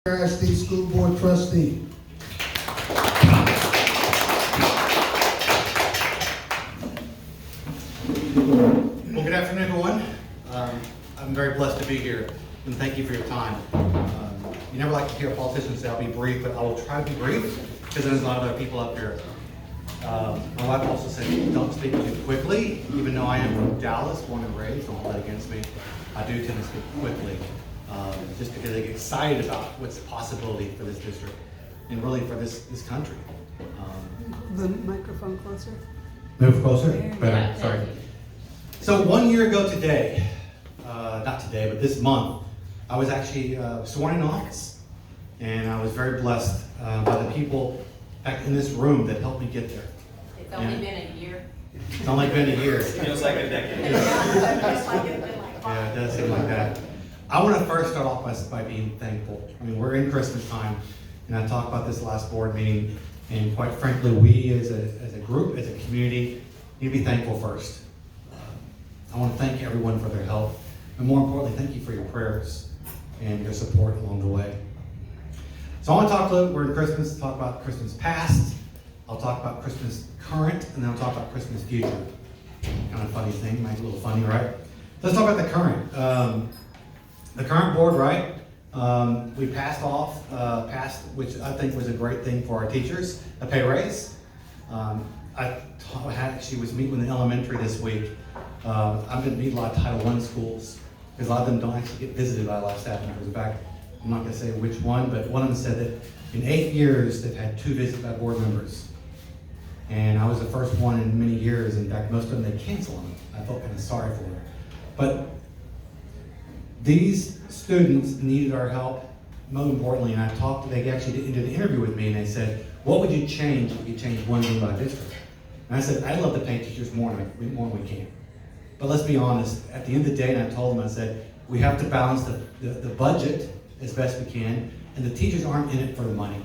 CFISD School Board Trustee. Well, good afternoon, everyone. I'm very blessed to be here, and thank you for your time. You never like to hear politicians say, I'll be brief, but I will try to be brief, because there's a lot of other people up here. My wife also said, don't speak too quickly, even though I am from Dallas, born and raised, don't hold that against me. I do tend to speak quickly, just because I get excited about what's the possibility for this district, and really for this country. The microphone closer. Move closer? Better, sorry. So 1 year ago today, not today, but this month, I was actually sworn in office. And I was very blessed by the people back in this room that helped me get there. It's only been a year. It's only been a year. It feels like a decade. Yeah, it does seem like that. I want to first start off by being thankful. I mean, we're in Christmas time, and I talked about this last board meeting, and quite frankly, we as a group, as a community, need to be thankful first. I want to thank everyone for their help, and more importantly, thank you for your prayers and your support along the way. So I want to talk a little, we're in Christmas, talk about Christmas past, I'll talk about Christmas current, and then I'll talk about Christmas future. Kind of funny thing, might be a little funny, right? Let's talk about the current. The current board, right? We passed, which I think was a great thing for our teachers, a pay raise. Actually was meeting with the elementary this week. I've been meeting a lot of Title I schools, because a lot of them don't actually get visited by a lot of staff members. In fact, I'm not going to say which one, but one of them said that in 8 years they've had 2 visits by board members. And I was the first one in many years. In fact, most of them, they cancel them. I felt kind of sorry for them. But these students needed our help, most importantly, and they actually did an interview with me, and they said, what would you change if you changed one thing about district? And I said, I'd love to pay teachers more than we can. But let's be honest, at the end of the day, and I told them, I said, we have to balance the budget as best we can, and the teachers aren't in it for the money.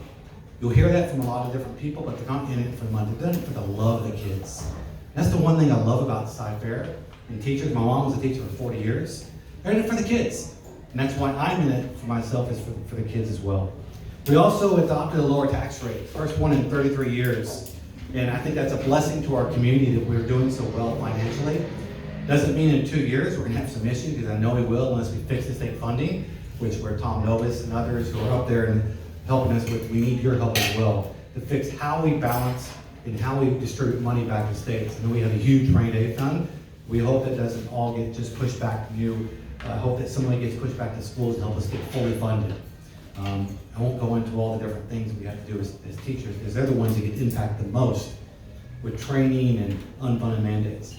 You'll hear that from a lot of different people, but they're not in it for the money. They're in it for the love of the kids. And that's the one thing I love about Cyfair and teachers. My mom was a teacher for 40 years. They're in it for the kids. And that's why I'm in it for myself, is for the kids as well. We also adopted a lower tax rate, first one in 33 years. And I think that's a blessing to our community that we're doing so well financially. Doesn't mean in 2 years we're gonna have some issues, because I know we will unless we fix the state funding, which we're Tom Novus and others who are up there and helping us with. We need your help as well to fix how we balance and how we distribute money back to states. And then we have a huge rainy day fund. We hope that doesn't all get just pushed back to you. I hope that somebody gets pushed back to schools and help us get fully funded. I won't go into all the different things we have to do as teachers, because they're the ones that get impacted the most with training and unfunded mandates.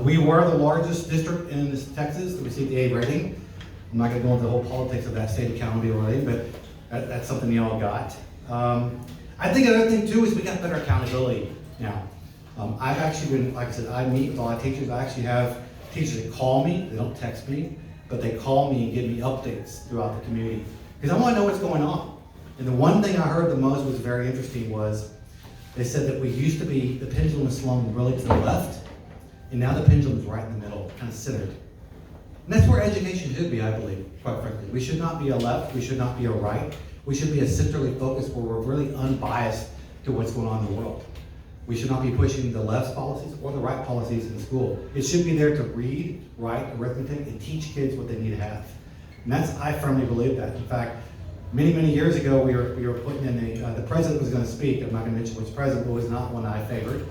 We were the largest district in Texas to receive the A rating. I'm not going to go into the whole politics of that state accountability, but that's something y'all got. I think another thing too is we got better accountability now. I've actually been, like I said, I meet with a lot of teachers. I actually have teachers that call me, they don't text me, but they call me and give me updates throughout the community, because I want to know what's going on. And the one thing I heard the most was very interesting was, they said that we used to be, the pendulum was swung really to the left, and now the pendulum is right in the middle, kind of centered. And that's where education should be, I believe, quite frankly. We should not be a left, we should not be a right. We should be a centrally focused where we're really unbiased to what's going on in the world. We should not be pushing the left's policies or the right policies in school. It should be there to read, write, arithmetic, and teach kids what they need to have. And I firmly believe that. In fact, many, many years ago, we were putting in the president was going to speak. I'm not going to mention which president, but it was not one I favored.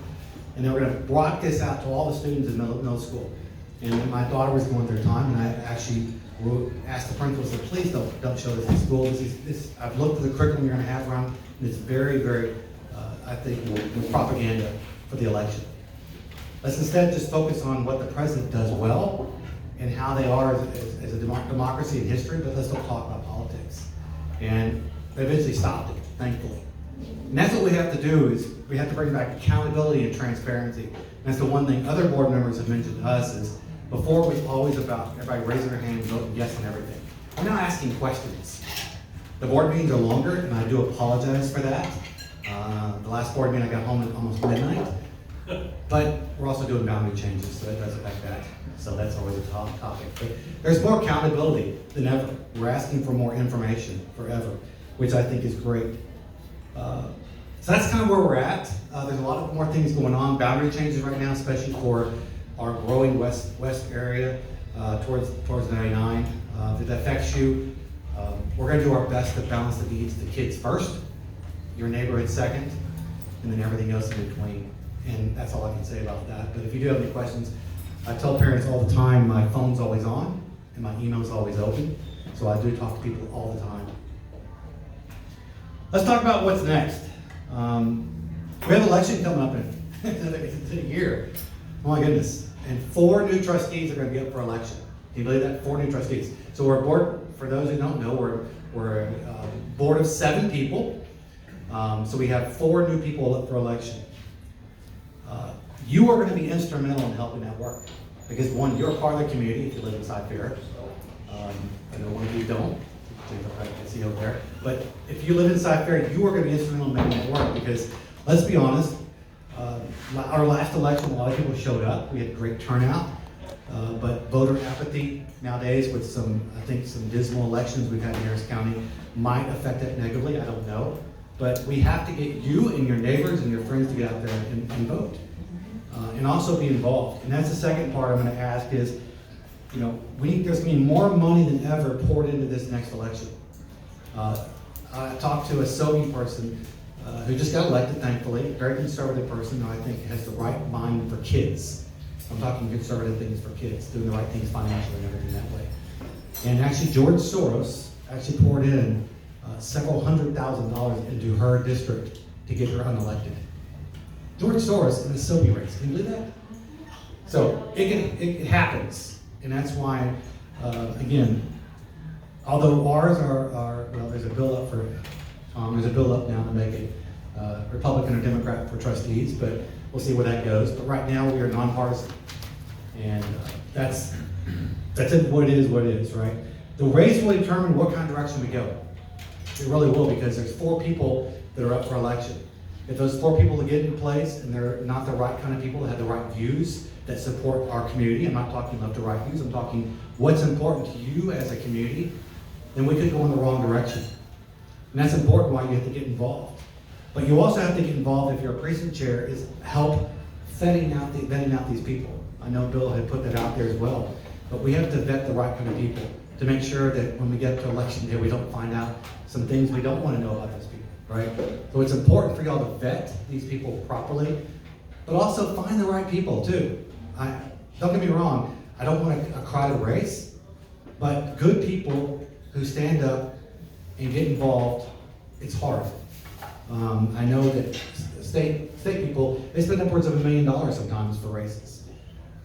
And they were going to broadcast this out to all the students in middle school. And then my daughter was going through a time, and I actually asked the principal, said, please don't show this in school. I've looked at the curriculum you're going to have around, and it's very, very, I think, propaganda for the election. Let's instead just focus on what the president does well and how they are as a democracy in history, but let's don't talk about politics. And they eventually stopped it, thankfully. And that's what we have to do, is we have to bring back accountability and transparency. And that's the one thing other board members have mentioned to us is, before it was always about everybody raising their hand and voting yes on everything. I'm now asking questions. The board meetings are longer, and I do apologize for that. The last board meeting I got home at almost midnight, But we're also doing boundary changes, so that does affect that. So that's always a topic. But there's more accountability than ever. We're asking for more information forever, which I think is great. So that's kind of where we're at. There's a lot of more things going on. Boundary changes right now, especially for our growing west area towards 99. If that affects you, we're going to do our best to balance the needs of the kids first, your neighborhood second, and then everything else in between. And that's all I can say about that. But if you do have any questions, I tell parents all the time, my phone's always on and my email's always open. So I do talk to people all the time. Let's talk about what's next. We have an election coming up in a year. Oh my goodness. And 4 new trustees are going to be up for election. Can you believe that? 4 new trustees. So we're a board, for those who don't know, we're a board of 7 people. So we have 4 new people up for election. You are going to be instrumental in helping that work. Because one, you're a part of the community if you live inside Fair. I know one of you don't. I can see over there. But if you live inside Fair, you are going to be instrumental in making it work. Because let's be honest, our last election, a lot of people showed up. We had great turnout. But voter apathy nowadays with I think some dismal elections we've had in Harris County might affect that negatively. I don't know. But we have to get you and your neighbors and your friends to get out there and vote. And also be involved. And that's the second part I'm going to ask is, there's going to be more money than ever poured into this next election. I talked to a SOBI person who just got elected, thankfully, a very conservative person who I think has the right mind for kids. I'm talking conservative things for kids, doing the right things financially and everything that way. And actually, George Soros actually poured in several $100,000 into her district to get her unelected. George Soros in the SOBI race, can you believe that? So it happens, and that's why, again, although ours there's a bill up now to make it Republican or Democrat for trustees, but we'll see where that goes. But right now we are nonpartisan, and that's what it is, right? The race will determine what kind of direction we go. It really will, because there's 4 people that are up for election. If those 4 people get in place and they're not the right kind of people that have the right views that support our community, I'm not talking left to right views, I'm talking what's important to you as a community, then we could go in the wrong direction. And that's important why you have to get involved. But you also have to get involved if you're a precinct chair, is help vetting out these people. I know Bill had put that out there as well, but we have to vet the right kind of people to make sure that when we get to election day, we don't find out some things we don't want to know about those people, right? So it's important for y'all to vet these people properly, but also find the right people too. Don't get me wrong, I don't want a crowded race, but good people who stand up and get involved, it's hard. I know that state people, they spend upwards of $1 million sometimes for races.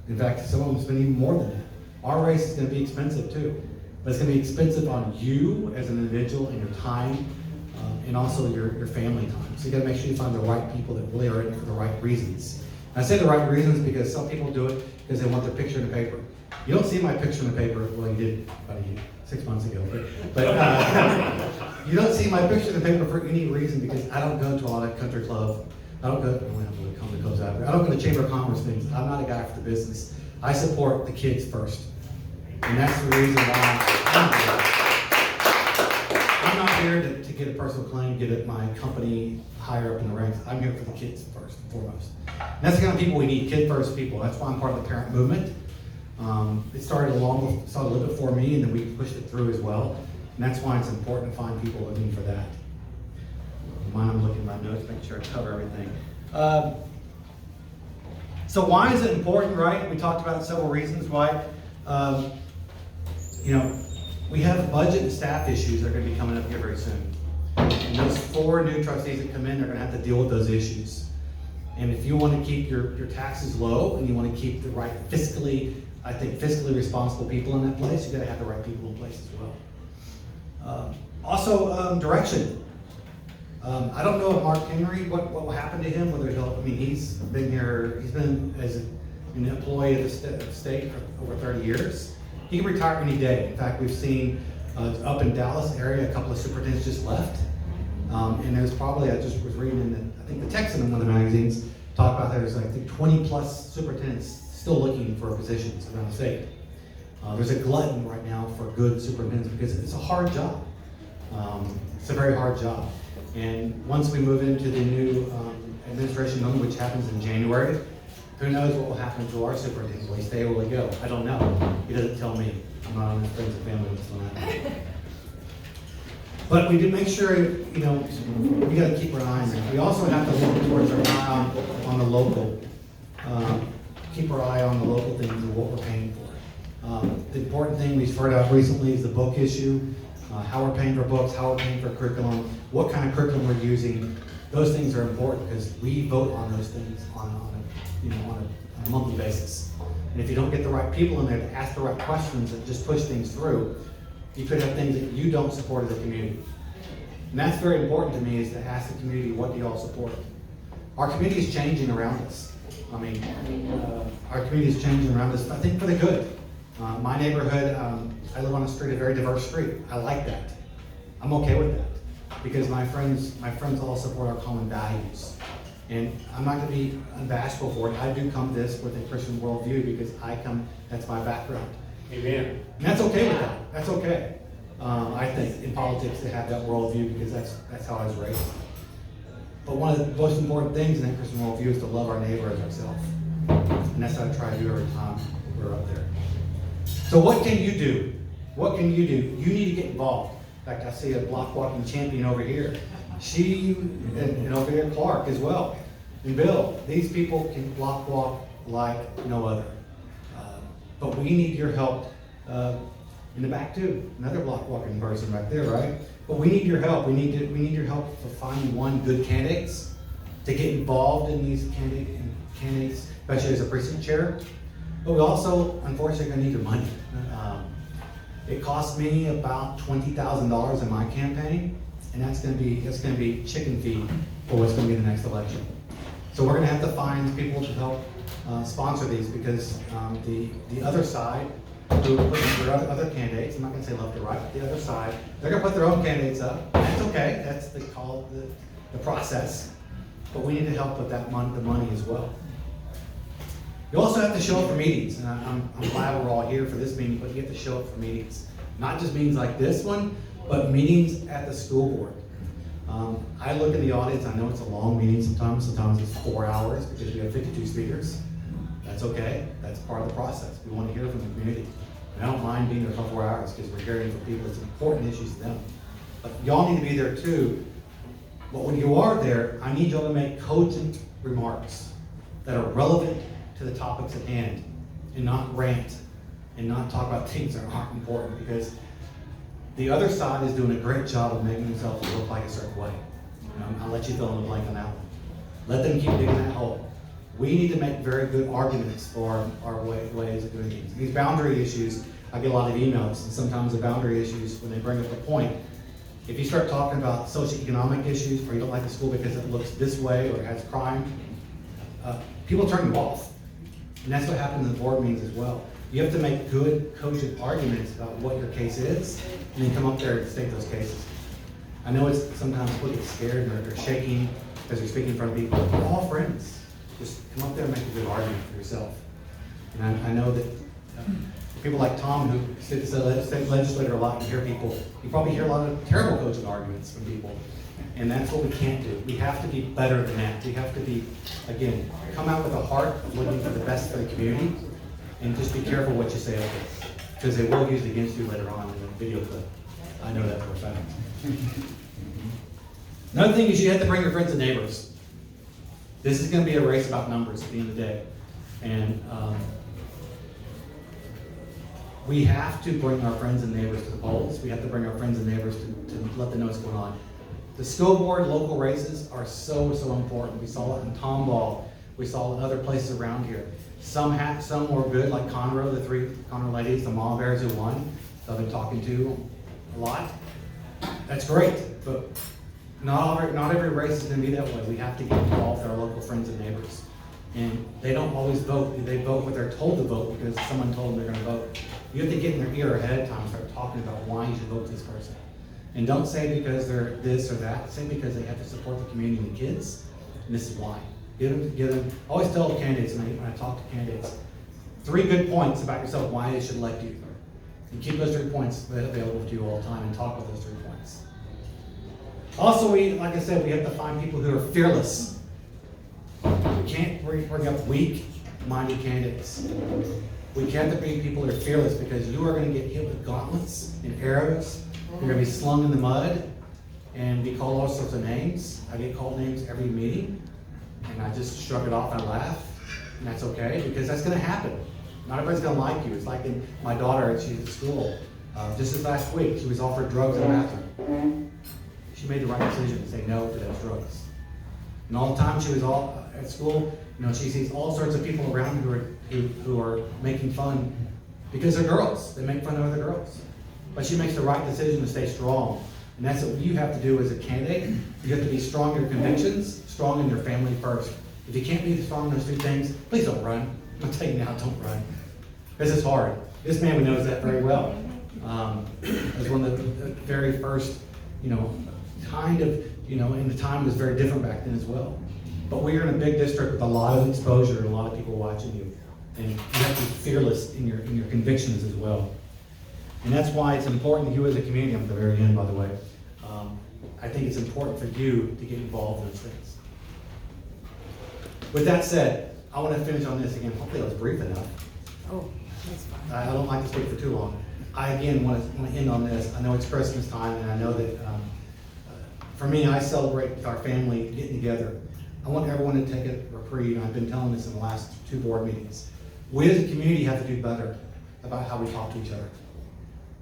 In fact, some of them spend even more than that. Our race is going to be expensive too, but it's going to be expensive on you as an individual and your time, and also your family time. So you got to make sure you find the right people that really are in it for the right reasons. And I say the right reasons because some people do it because they want their picture in the paper. You don't see my picture in the paper, well, you did about 6 months ago, but you don't see my picture in the paper for any reason because I don't go to a lot of country club. I don't go to Chamber of Commerce things. I'm not a guy for the business. I support the kids first. And that's the reason why I'm not here to get a personal claim, get my company higher up in the ranks. I'm here for the kids first and foremost. And that's the kind of people we need, kid first people. That's why I'm part of the parent movement. It started a little bit before me, and then we pushed it through as well. And that's why it's important to find people looking for that. I'm looking at my notes, making sure I cover everything. So why is it important, right? We talked about several reasons why. We have budget and staff issues that are going to be coming up here very soon. And those 4 new trustees that come in are going to have to deal with those issues. And if you want to keep your taxes low and you want to keep the right fiscally responsible people in that place, you got to have the right people in place as well. Also, direction. I don't know if Mark Henry, what will happen to him, whether he's been as an employee of the state for over 30 years. He can retire any day. In fact, we've seen up in Dallas area, a couple of superintendents just left. And there's probably, I just was reading I think the Texan in one of the magazines, talked about there's I think 20 plus superintendents still looking for positions around the state. There's a glutton right now for good superintendents because it's a hard job. It's a very hard job. And once we move into the new administration moment, which happens in January, who knows what will happen to our superintendent? Will he stay or will he go? I don't know. He doesn't tell me. I'm not on his friends and family list on that. But we do make sure, we got to keep our eye on that. We also have to look towards our eye on the local. Keep our eye on the local things and what we're paying for. The important thing we've heard out recently is the book issue. How we're paying for books, how we're paying for curriculum, what kind of curriculum we're using. Those things are important because we vote on those things on a monthly basis. And if you don't get the right people in there to ask the right questions and just push things through, you could have things that you don't support as a community. And that's very important to me, is to ask the community, what do y'all support? Our community is changing around us. Our community is changing around us, I think for the good. My neighborhood, I live on a street, a very diverse street. I like that. I'm okay with that because my friends all support our common values. And I'm not going to be bashful for it. I do come to this with a Christian worldview because that's my background. Amen. And that's okay with that. That's okay. I think in politics to have that worldview because that's how I was raised. But one of the most important things in that Christian worldview is to love our neighbor as ourselves. And that's what I try to do every time we're up there. So what can you do? What can you do? You need to get involved. In fact, I see a block walking champion over here. And over here Clark as well. And Bill, these people can block walk like no other. But we need your help in the back too. Another block walking person right there, right? But we need your help. We need your help for finding good candidates to get involved in these candidates, especially as a precinct chair. But we also, unfortunately, are going to need your money. It cost me about $20,000 in my campaign, and that's going to be chicken feed for what's going to be the next election. So we're going to have to find people to help sponsor these because the other side, who put in their other candidates, I'm not going to say left or right, but the other side, they're going to put their own candidates up. That's okay. That's the process. But we need to help with the money as well. You also have to show up for meetings, and I'm glad we're all here for this meeting, but you have to show up for meetings. Not just meetings like this one, but meetings at the school board. I look in the audience, I know it's a long meeting sometimes it's 4 hours because we have 52 speakers. That's okay, that's part of the process. We want to hear from the community. And I don't mind being there for 4 hours because we're hearing from people, it's important issues to them. But y'all need to be there too. But when you are there, I need y'all to make cogent remarks that are relevant to the topics at hand and not rant and not talk about things that aren't important because the other side is doing a great job of making themselves look like a certain way. I'll let you fill in the blank on that one. Let them keep digging that hole. We need to make very good arguments for our ways of doing things. These boundary issues, I get a lot of emails, and sometimes the boundary issues, when they bring up a point, if you start talking about socioeconomic issues, or you don't like the school because it looks this way or it has crime, people turn you off. And that's what happened in the board meetings as well. You have to make good, cogent arguments about what your case is, and then come up there and state those cases. I know it's sometimes people get scared and they're shaking because you're speaking in front of people. We're all friends. Just come up there and make a good argument for yourself. And I know that people like Tom, who sits as a legislator a lot, you probably hear a lot of terrible cogent arguments from people. And that's what we can't do. We have to be better than that. We have to be, again, come out with a heart of looking for the best for the community, and just be careful what you say up there, because they will use it against you later on in the video clip. I know that for a fact. Another thing is you have to bring your friends and neighbors. This is going to be a race about numbers at the end of the day. And we have to bring our friends and neighbors to the polls. We have to bring our friends and neighbors to let them know what's going on. The school board local races are so important. We saw it in Tomball. We saw it in other places around here. Some were good, like Conroe, the 3 Conroe ladies, the mama bears who won. I've been talking to a lot. That's great, but not every race is going to be that way. We have to get involved with our local friends and neighbors. And they don't always vote. They vote what they're told to vote because someone told them they're going to vote. You have to get in their ear ahead of time and start talking about why you should vote this person. And don't say because they're this or that. Say because they have to support the community and the kids. And this is why. Give them, I always tell candidates, when I talk to candidates, 3 good points about yourself, why they should elect you. And keep those 3 points available to you all the time and talk about those 3 points. Also, like I said, we have to find people who are fearless. We can't bring up weak-minded candidates. We have to bring people who are fearless because you are going to get hit with gauntlets and arrows. You're going to be slung in the mud and be called all sorts of names. I get called names every meeting, and I just shrug it off and I laugh, and that's okay because that's going to happen. Not everybody's going to like you. It's like my daughter, she's at school. Just this last week, she was offered drugs in the bathroom. She made the right decision to say no to those drugs. And all the time she was at school, she sees all sorts of people around who are making fun because they're girls. They make fun of other girls. But she makes the right decision to stay strong. And that's what you have to do as a candidate. You have to be strong in your convictions, strong in your family first. If you can't be strong in those 2 things, please don't run. I'm telling you now, don't run. Because it's hard. This man knows that very well. It was one of the very first, kind of, and the time was very different back then as well. But we are in a big district with a lot of exposure and a lot of people watching you. And you have to be fearless in your convictions as well. And that's why it's important that you as a community, I'm at the very end by the way, I think it's important for you to get involved in those things. With that said, I want to finish on this again. Hopefully I was brief enough. Oh, that's fine. I don't like to speak for too long. I again want to end on this. I know it's Christmas time, and I know that for me, I celebrate with our family getting together. I want everyone to take a reprieve, and I've been telling this in the last 2 board meetings. We as a community have to do better about how we talk to each other.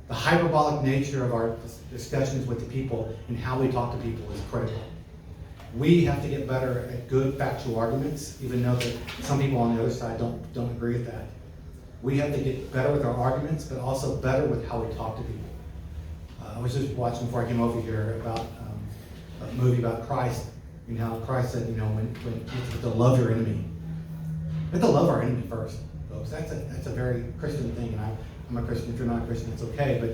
The hyperbolic nature of our discussions with the people and how we talk to people is critical. We have to get better at good factual arguments, even though that some people on the other side don't agree with that. We have to get better with our arguments, but also better with how we talk to people. I was just watching before I came over here about a movie about Christ, and how Christ said, when you have to love your enemy. We have to love our enemy first, folks. That's a very Christian thing, and I'm a Christian. If you're not a Christian, it's okay, but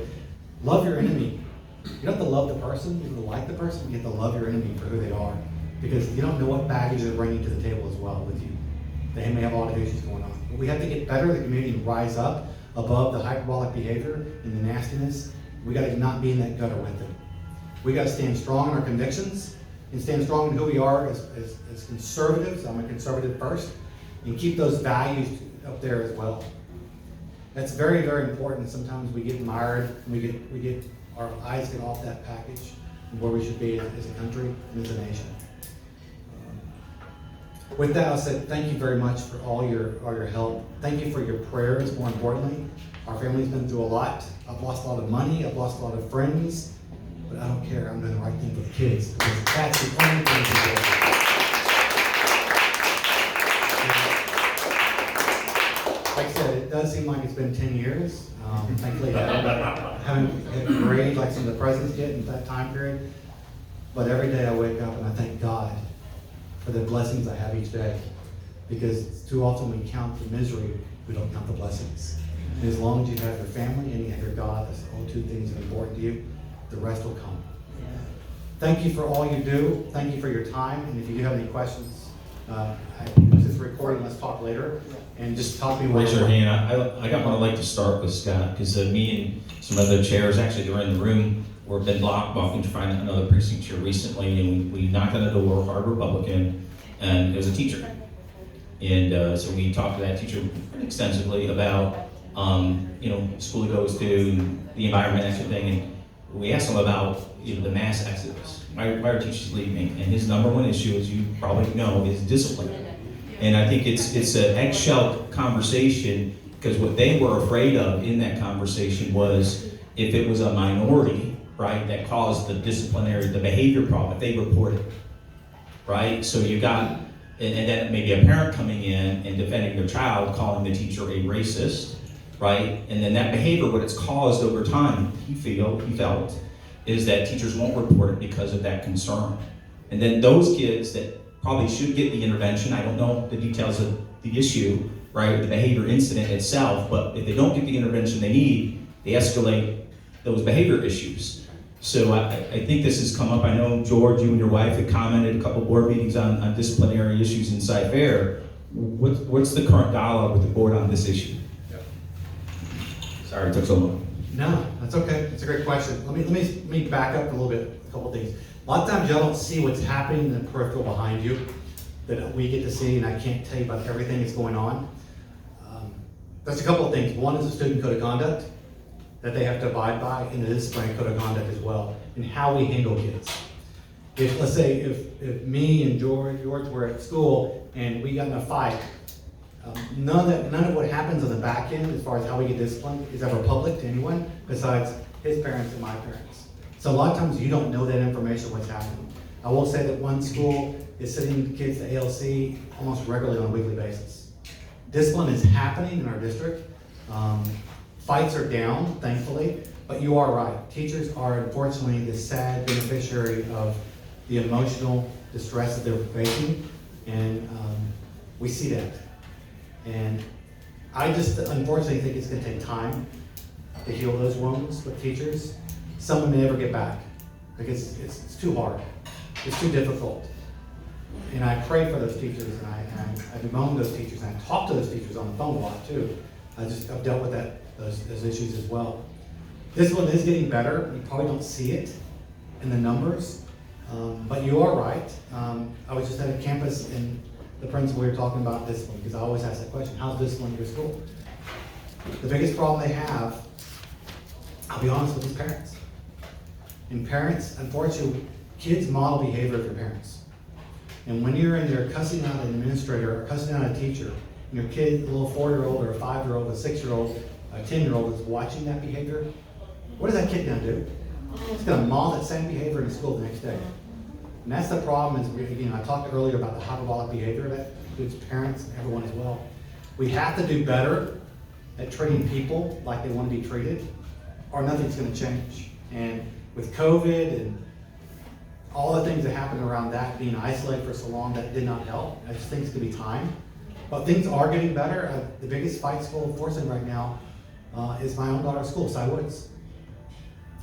love your enemy. You don't have to love the person, you have to like the person, you have to love your enemy for who they are. Because you don't know what baggage they're bringing to the table as well with you. They may have a lot of issues going on. But we have to get better as a community and rise up above the hyperbolic behavior and the nastiness. We got to not be in that gutter with them. We got to stand strong in our convictions and stand strong in who we are as conservatives. I'm a conservative first. And keep those values up there as well. That's very, very important. Sometimes we get mired and we get our eyes get off that package and where we should be as a country and as a nation. With that, I'll say thank you very much for all your help. Thank you for your prayers, more importantly. Our family's been through a lot. I've lost a lot of money, I've lost a lot of friends, but I don't care. I'm doing the right thing for the kids, because that's the only thing to do. Like I said, it does seem like it's been 10 years. Thankfully, I haven't hit the grade like some of the presidents did in that time period. But every day I wake up and I thank God for the blessings I have each day. Because too often we count the misery, we don't count the blessings. And as long as you have your family and you have your God, that's the only 2 things that are important to you, the rest will come. Thank you for all you do. Thank you for your time. And if you do have any questions, this is recording, let's talk later. And just talk to me. Raise your hand. I got one I'd like to start with, Scott, because me and some other chairs, actually they were in the room, we've been walking to find another precinct chair recently, and we knocked on the door, hard Republican, and it was a teacher. And so we talked to that teacher pretty extensively about, school he goes to, and the environment, that sort of thing. And we asked him about, the mass exodus. My teacher's leaving, and his number 1 issue, as you probably know, is discipline. And I think it's an eggshell conversation, because what they were afraid of in that conversation was if it was a minority, right, that caused the behavior problem, if they reported, right? So you got, and then maybe a parent coming in and defending their child, calling the teacher a racist, right? And then that behavior, what it's caused over time, he felt, is that teachers won't report it because of that concern. And then those kids that probably should get the intervention, I don't know the details of the issue, right, the behavior incident itself, but if they don't get the intervention they need, they escalate those behavior issues. So I think this has come up. I know, George, you and your wife had commented a couple board meetings on disciplinary issues in Cyfair. What's the current dialogue with the board on this issue? Sorry it took so long. No, that's okay. It's a great question. Let me back up a little bit, a couple things. A lot of times y'all don't see what's happening in the peripheral behind you that we get to see, and I can't tell you about everything that's going on. There's a couple of things. One is the student code of conduct that they have to abide by, and the disciplinary code of conduct as well, and how we handle kids. If, let's say, if me and George were at school and we got in a fight, none of what happens on the back end as far as how we get disciplined is ever public to anyone besides his parents and my parents. So a lot of times you don't know that information, what's happening. I will say that one school is sending kids to ALC almost regularly on a weekly basis. Discipline is happening in our district. Fights are down, thankfully, but you are right. Teachers are unfortunately the sad beneficiary of the emotional distress that they're facing, and we see that. And I just unfortunately think it's going to take time to heal those wounds with teachers. Some may never get back because it's too hard. It's too difficult. And I pray for those teachers, and I bemoan those teachers, and I talk to those teachers on the phone a lot too. I've dealt with those issues as well. This one is getting better. You probably don't see it in the numbers, but you are right. I was just at a campus, and the principal, we were talking about discipline, because I always ask that question, how's discipline in your school? The biggest problem they have, I'll be honest with these parents. And parents, unfortunately, kids model behavior of their parents. And when you're in there cussing out an administrator or cussing out a teacher, and your kid, a little 4-year-old or a 5-year-old, a 6-year-old, a 10-year-old is watching that behavior, what is that kid gonna do? It's gonna model that same behavior in school the next day. And that's the problem is, I talked earlier about the hyperbolic behavior that includes parents and everyone as well. We have to do better at treating people like they want to be treated, or nothing's gonna change. And with COVID and all the things that happened around that, being isolated for so long, that did not help. I just think it's gonna be time. But things are getting better. The biggest fight school enforcing right now is my own daughter's school, Woods.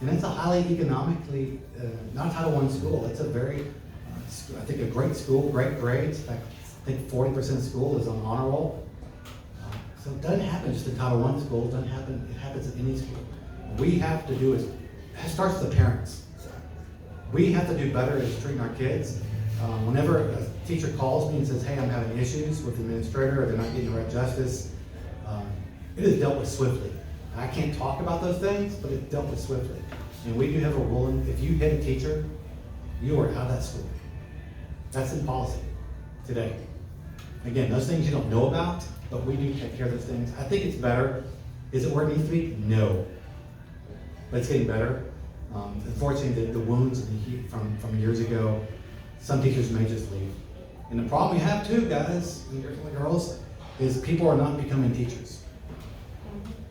And it's a highly economically, not Title I school. It's a very, I think a great school, great grades. In fact, I think 40% of school is on honor roll. So it doesn't happen just in Title I school. It doesn't happen, it happens at any school. What we have to do is, it starts with the parents. We have to do better at treating our kids. Whenever a teacher calls me and says, hey, I'm having issues with the administrator, or they're not getting the right justice, it is dealt with swiftly. I can't talk about those things, but it's dealt with swiftly. And we do have a rule, if you hit a teacher, you are out of that school. That's in policy today. Again, those things you don't know about, but we do take care of those things. I think it's better. Is it where it needs to be? No. But it's getting better. Unfortunately, the wounds and the heat from years ago, some teachers may just leave. And the problem we have too, guys and girls, is people are not becoming teachers.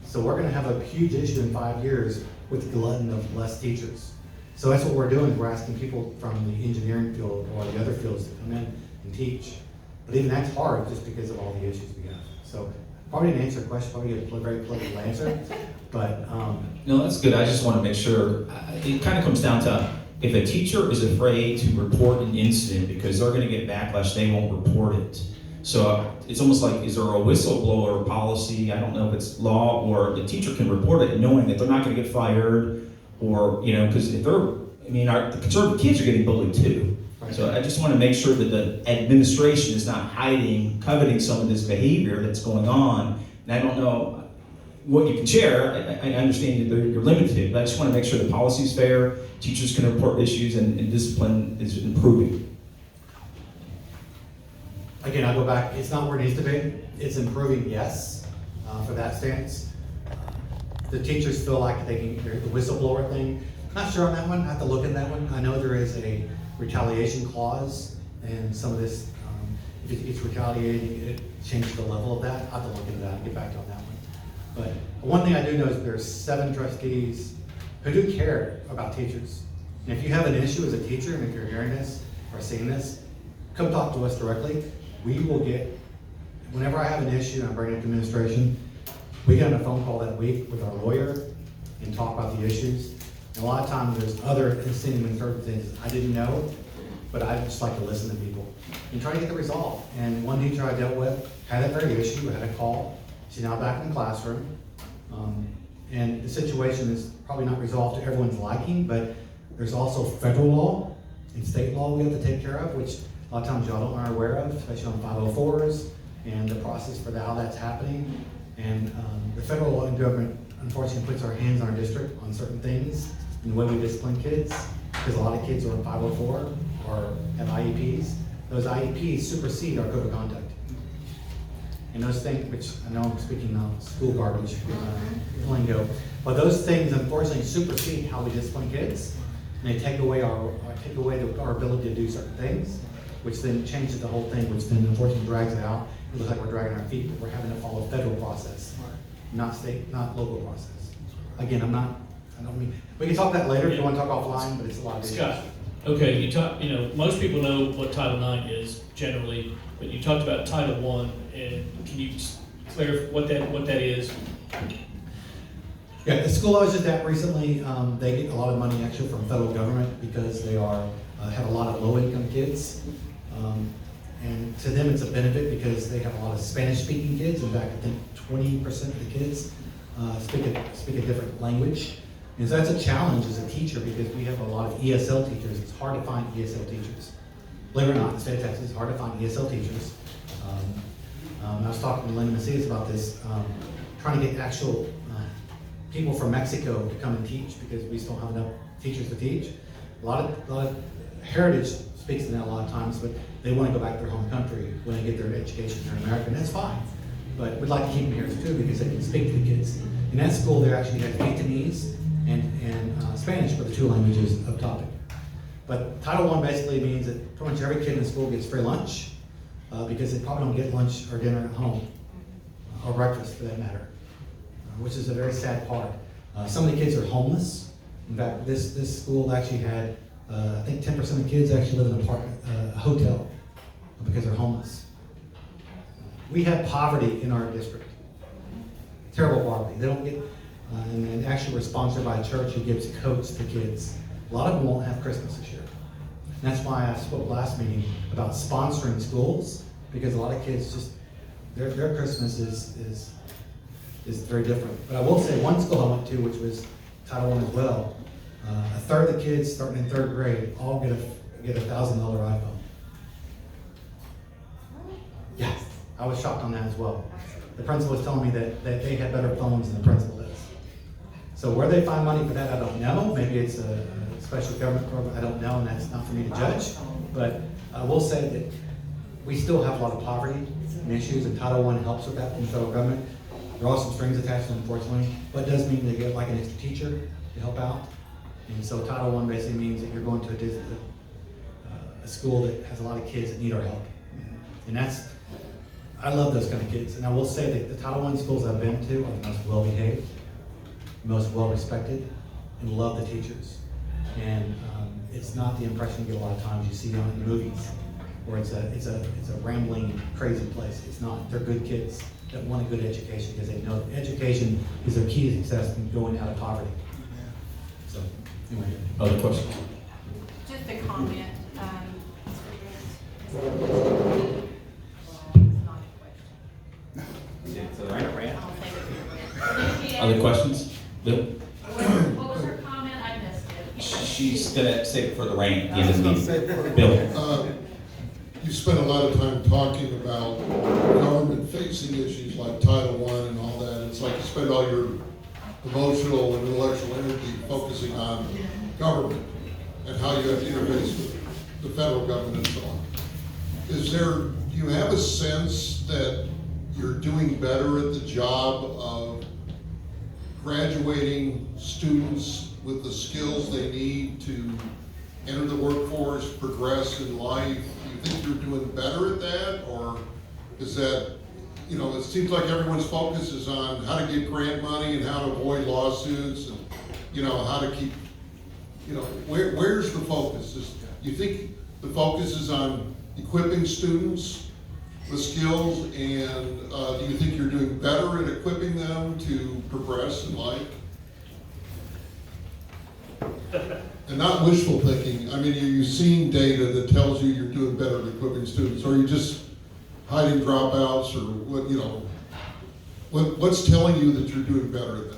So we're gonna have a huge issue in 5 years with the glutton of less teachers. So that's what we're doing. We're asking people from the engineering field or the other fields to come in and teach. But even that's hard just because of all the issues we have. So probably didn't answer your question, probably a very political answer, but. No, that's good. I just want to make sure, it kind of comes down to, if a teacher is afraid to report an incident because they're gonna get backlash, they won't report it. So it's almost like, is there a whistleblower policy? I don't know if it's law, or the teacher can report it knowing that they're not gonna get fired, or, because if they're, the conservative kids are getting bullied too. Right. So I just wanna make sure that the administration is not coveting some of this behavior that's going on. And I don't know what you can share. I understand that you're limited, but I just wanna make sure the policy is fair, teachers can report issues, and discipline is improving. Again, I go back, it's not where it needs to be. It's improving, yes, for that stance. The teachers feel like they can, the whistleblower thing, not sure on that one, I have to look at that one. I know there is a retaliation clause, and some of this, if it's retaliating, it changes the level of that. I have to look into that and get back to you on that one. But one thing I do know is there's 7 trustees who do care about teachers. And if you have an issue as a teacher, and if you're hearing this or seeing this, come talk to us directly. We will get, whenever I have an issue and I bring it to administration, we get on a phone call that week with our lawyer and talk about the issues. And a lot of times there's other insinuating circumstances I didn't know, but I just like to listen to people and try to get the resolve. And one teacher I dealt with had that very issue, had a call. She's now back in the classroom. And the situation is probably not resolved to everyone's liking, but there's also federal law and state law we have to take care of, which a lot of times y'all aren't aware of, especially on 504s and the process for how that's happening. And the federal law and government unfortunately puts our hands on our district on certain things in the way we discipline kids, because a lot of kids are on 504 or have IEPs. Those IEPs supersede our code of conduct. And those things, which I know I'm speaking of school garbage lingo, but those things unfortunately supersede how we discipline kids. And they take away our ability to do certain things, which then changes the whole thing, which then unfortunately drags it out. It looks like we're dragging our feet, but we're having to follow federal process, not state, not local process. Again, I don't mean, we can talk that later if you want to talk offline, but it's a lot of issues. Scott, okay, most people know what Title IX is generally, but you talked about Title I, and can you clarify what that is? Yeah, the school I was just at recently, they get a lot of money actually from federal government because they have a lot of low-income kids. And to them, it's a benefit because they have a lot of Spanish-speaking kids. In fact, I think 20% of the kids speak a different language. And so that's a challenge as a teacher because we have a lot of ESL teachers. It's hard to find ESL teachers. Believe it or not, in the state of Texas, it's hard to find ESL teachers. I was talking to Linda Macias about this, trying to get actual people from Mexico to come and teach because we still don't have enough teachers to teach. A lot of Heritage speaks to that a lot of times, but they want to go back to their home country when they get their education here in America, and that's fine. But we'd like to keep them here too because they can speak to the kids. In that school, they actually have Vietnamese and Spanish for the two languages of topic. But Title I basically means that pretty much every kid in the school gets free lunch because they probably don't get lunch or dinner at home, or breakfast for that matter, which is a very sad part. Some of the kids are homeless. In fact, this school actually had, I think 10% of kids actually live in an apartment, a hotel, because they're homeless. We have poverty in our district, terrible poverty. They don't get, and actually we're sponsored by a church who gives coats to kids. A lot of them won't have Christmas this year. And that's why I spoke last meeting about sponsoring schools, because a lot of kids just, their Christmas is very different. But I will say one school I went to, which was Title I as well, a third of the kids starting in third grade all get a $1,000 iPhone. Yeah, I was shocked on that as well. The principal was telling me that they had better phones than the principal does. So where they find money for that, I don't know. Maybe it's a special government program, I don't know, and that's not for me to judge. But I will say that we still have a lot of poverty and issues, and Title I helps with that from the federal government. There are some strings attached, unfortunately, but it does mean they get like an extra teacher to help out. And so Title I basically means that you're going to a school that has a lot of kids that need our help. And I love those kind of kids. And I will say that the Title I schools I've been to are the most well-behaved, most well-respected, and love the teachers. And it's not the impression you get a lot of times you see on the movies, where it's a rambling, crazy place. It's not. They're good kids that want a good education because they know that education is their key to success in going out of poverty. So, anyway. Other questions? Just a comment. It's not a question. I'll say it. Other questions? Bill? What was her comment? I missed it. She's gonna say it for the rain at the end of the meeting. Bill? You spent a lot of time talking about government-facing issues like Title I and all that. It's like you spend all your emotional and intellectual energy focusing on government and how you have to interface with the federal government and so on. Do you have a sense that you're doing better at the job of graduating students with the skills they need to enter the workforce, progress in life? Do you think you're doing better at that? Or is that, it seems like everyone's focus is on how to get grant money and how to avoid lawsuits and, how to keep, where's the focus? You think the focus is on equipping students with skills, and do you think you're doing better at equipping them to progress in life? And not wishful thinking, I mean, are you seeing data that tells you you're doing better at equipping students? Or are you just hiding dropouts, or what, you know, what's telling you that you're doing better at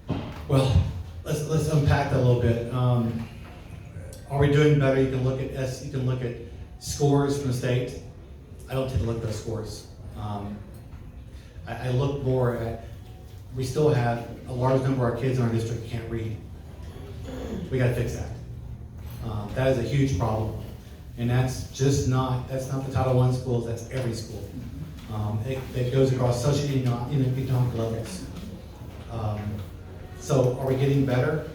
that? Well, let's unpack that a little bit. Are we doing better? You can look at scores from the state. I don't take a look at those scores. I look more at, we still have a large number of our kids in our district who can't read. We gotta fix that. That is a huge problem. And that's not the Title I schools, that's every school. It goes across socioeconomic levels. So are we getting better?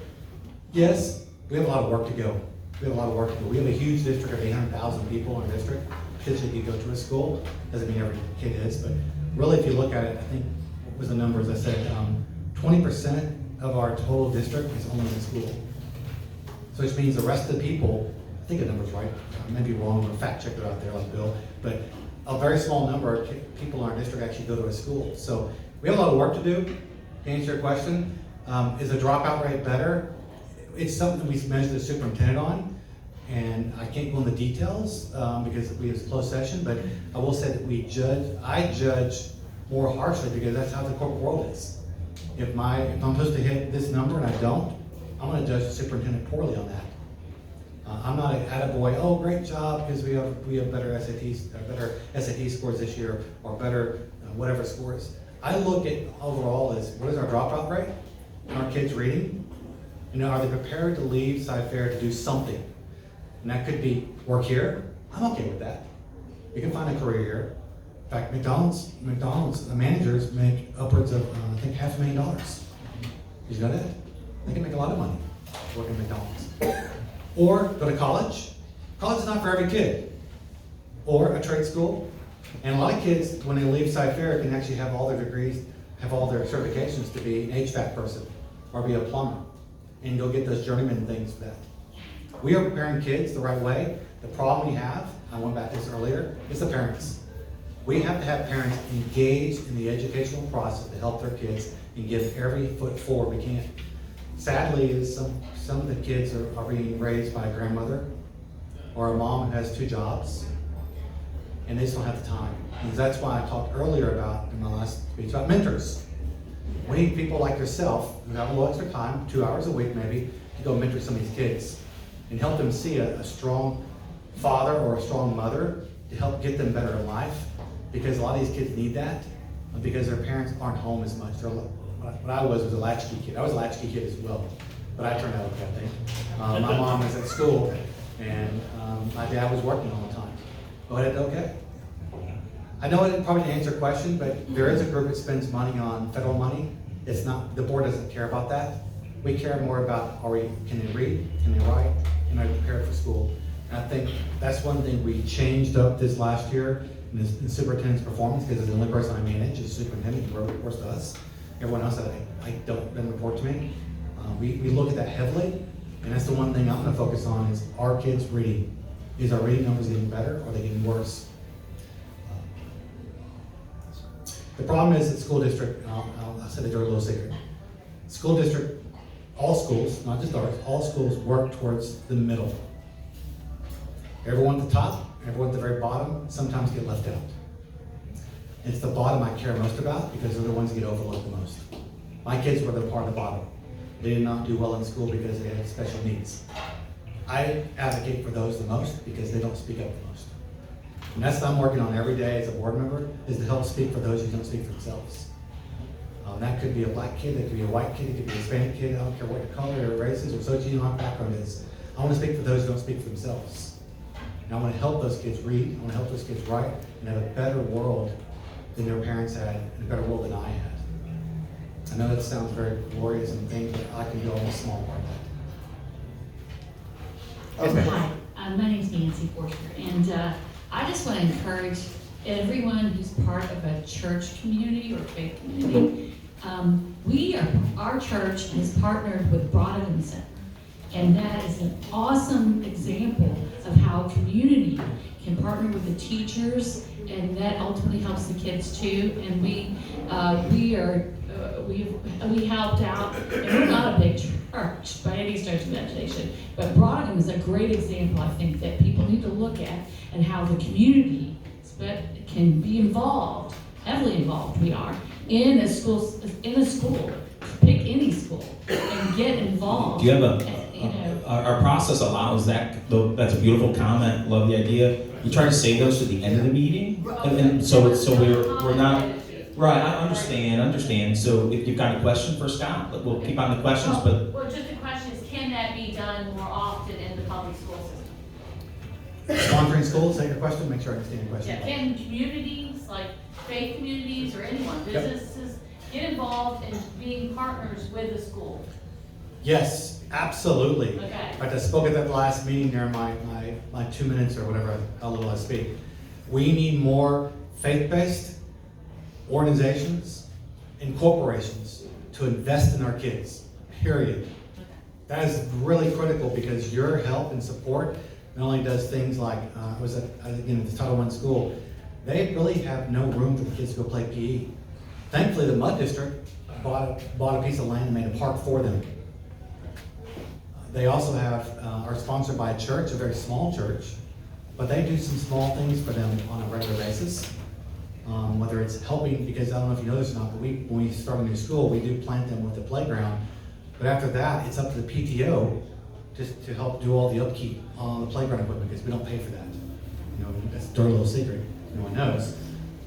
Yes, we have a lot of work to go. We have a huge district of 800,000 people in our district. Potentially you go to a school, doesn't mean every kid is, but really if you look at it, I think, what was the numbers I said, 20% of our total district is only in school. So which means the rest of the people, I think the number's right, I may be wrong, a fact checker out there like Bill, but a very small number of people in our district actually go to a school. So we have a lot of work to do. To answer your question, is the dropout rate better? It's something we measure the superintendent on, and I can't go into the details because we have a closed session, but I will say that I judge more harshly because that's how the corporate world is. If I'm supposed to hit this number and I don't, I'm gonna judge the superintendent poorly on that. I'm not an attaboy, oh, great job, because we have better SAT scores this year, or better whatever scores. I look at overall as, what is our dropout rate? Are our kids reading? Are they prepared to leave Cy-Fair to do something? And that could be work here. I'm okay with that. You can find a career here. In fact, McDonald's managers make upwards of, I think, $500,000. Did you know that? They can make a lot of money working at McDonald's. Or go to college. College is not for every kid. Or a trade school. And a lot of kids, when they leave Cy-Fair, can actually have all their degrees, have all their certifications to be an HVAC person or be a plumber and go get those journeyman things for that. We are preparing kids the right way. The problem we have, I went back to this earlier, is the parents. We have to have parents engaged in the educational process to help their kids and give every foot forward we can. Sadly, some of the kids are being raised by a grandmother or a mom who has 2 jobs, and they just don't have the time. And that's why I talked earlier about, in my last speech, about mentors. We need people like yourself who have a little extra time, 2 hours a week maybe, to go mentor some of these kids and help them see a strong father or a strong mother to help get them better in life, because a lot of these kids need that because their parents aren't home as much. What I was a latchkey kid. I was a latchkey kid as well, but I turned out okay, I think. My mom was at school, and my dad was working all the time. But it's okay. I know it probably didn't answer your question, but there is a group that spends money on federal money. It's not, the board doesn't care about that. We care more about, can they read, can they write, and are they prepared for school? And I think that's one thing we changed up this last year in the superintendent's performance, because the only person I manage is the superintendent, who reports to us. Everyone else doesn't report to me. We look at that heavily, and that's the one thing I'm gonna focus on is our kids reading. Is our reading numbers getting better, or are they getting worse? The problem is that school district, I'll say the dirty little secret. School district, all schools, not just ours, all schools work towards the middle. Everyone at the top, everyone at the very bottom, sometimes get left out. It's the bottom I care most about because they're the ones that get overlooked the most. My kids were the part of the bottom. They did not do well in school because they had special needs. I advocate for those the most because they don't speak up the most. And that's what I'm working on every day as a board member, is to help speak for those who don't speak for themselves. That could be a black kid, that could be a white kid, it could be a Hispanic kid, I don't care what your color or race is or socioeconomic background is. I want to speak for those who don't speak for themselves. And I want to help those kids read, I want to help those kids write, and have a better world than their parents had, and a better world than I had. I know that sounds very glorious and things, but I can do only a small part of that. Hi, my name's Nancy Forster, and I just want to encourage everyone who's part of a church community or faith community. Our church has partnered with Broadman Center, and that is an awesome example of how community can partner with the teachers, and that ultimately helps the kids too. And we are we helped out, and we're not a big church by any stretch of the imagination, but Broughton is a great example, I think, that people need to look at, and how the community can be involved, heavily involved we are, in a school, pick any school, and get involved. Do you have you know. our process allows that, though, that's a beautiful comment, love the idea. We try to save those to the end of the meeting, and so we're not, right, I understand. So if you've got a question for Scott, we'll keep on the questions, but. Well, just the question is, can that be done more often in the public school system? Sponsoring schools, take your question, make sure I understand your question. Yeah, can communities, like faith communities or anyone, businesses, get involved in being partners with the school? Yes, absolutely. Okay. In fact, I spoke at that last meeting during my 2 minutes or whatever, how little I speak. We need more faith-based organizations and corporations to invest in our kids, period. That is really critical, because your help and support not only does things like, I was at, again, the Title I school, they really have no room for the kids to go play PE. Thankfully, the Mud District bought a piece of land and made a park for them. They also are sponsored by a church, a very small church, but they do some small things for them on a regular basis. Whether it's helping, because I don't know if you know this or not, but when we start a new school, we do plant them with the playground. But after that, it's up to the PTO just to help do all the upkeep on the playground equipment, because we don't pay for that. You know, that's a dirty little secret, no one knows.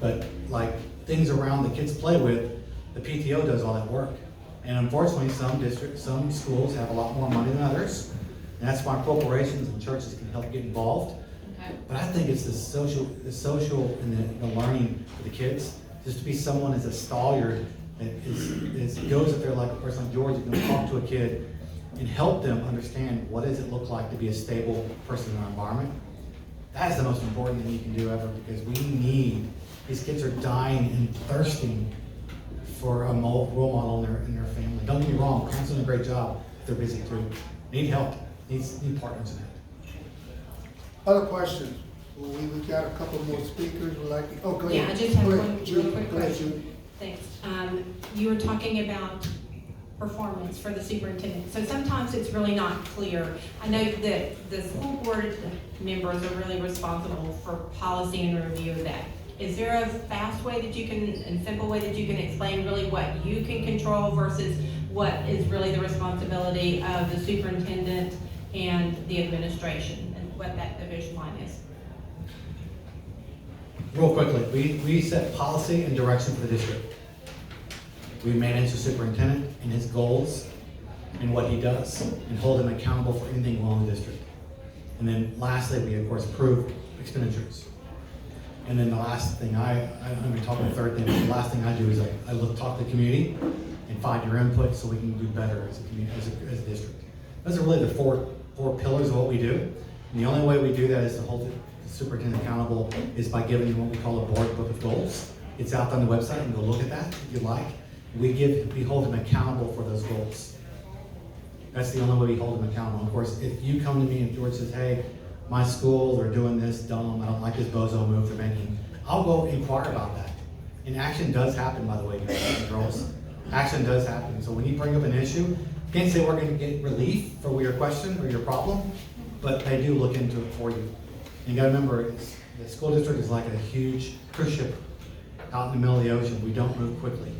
But like things around the kids play with, the PTO does all that work. And unfortunately, some schools have a lot more money than others. And that's why corporations and churches can help get involved. Okay. But I think it's the social and the learning for the kids. Just to be someone as a stalwart that goes up there like a person like George, who's going to talk to a kid and help them understand what does it look like to be a stable person in our environment. That is the most important thing you can do ever, because these kids are dying and thirsting for a role model in their family. Don't get me wrong, parents doing a great job. They're busy too. Need help. Need partners in that. Other questions? Well, we've got a couple more speakers. We'd like to, go ahead. Yeah, I just have Go one ahead, real Judy. quick Go ahead, question. Judy. Thanks. You were talking about performance for the superintendent. So sometimes it's really not clear. I know that the school board members are really responsible for policy and review of that. Is there a fast way that you can, and simple way that you can explain really what you can control versus what is really the responsibility of the superintendent and the administration, and what that division line is? Real quickly, we set policy and direction for the district. We manage the superintendent and his goals and what he does, and hold him accountable for anything wrong in the district. And then lastly, we of course approve expenditures. And then the last thing I'm going to talk about the third thing, but the last thing I do is I talk to the community and find your input so we can do better as a community, as a district. Those are really the four pillars of what we do. And the only way we do that is to hold the superintendent accountable is by giving him what we call a board book of goals. It's out on the website, and go look at that if you'd like. We hold him accountable for those goals. That's the only way we hold him accountable. Of course, if you come to me and George says, hey, my school, they're doing this dumb, I don't like this bozo move they're making, I'll go inquire about that. And action does happen, by the way, guys and girls. Action does happen. So when you bring up an issue, you can't say we're going to get relief for your question or your problem, but they do look into it for you. And you got to remember, the school district is like a huge cruise ship out in the middle of the ocean. We don't move quickly.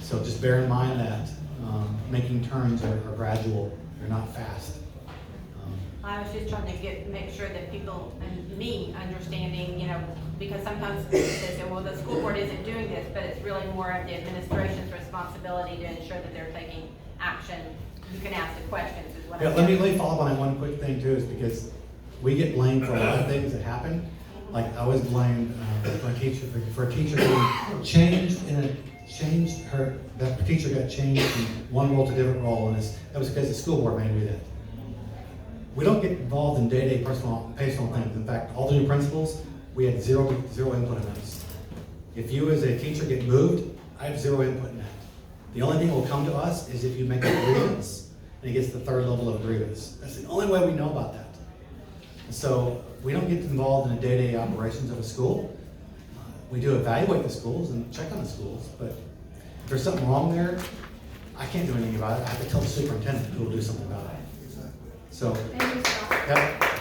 So just bear in mind that making turns are gradual. They're not fast. I was just trying to make sure that people, and me, understanding, because sometimes they say, well, the school board isn't doing this, but it's really more of the administration's responsibility to ensure that they're taking action. You can ask the questions, is what I'm Let me follow up on that one quick thing too, is because we get blamed for a lot of things that happen. Like I was blamed for a teacher who that teacher got changed from one role to a different role, and that was because the school board made me do that. We don't get involved in day-to-day personal things. In fact, all the new principals, we had zero input in those. If you as a teacher get moved, I have zero input in that. The only thing that will come to us is if you make a grievance, and it gets to the third level of grievance. That's the only way we know about that. So we don't get involved in the day-to-day operations of a school. We do evaluate the schools and check on the schools, but If there's something wrong there, I can't do anything about it. I have to tell the superintendent who will do something about it. Exactly. So, Thank you, Scott. yeah,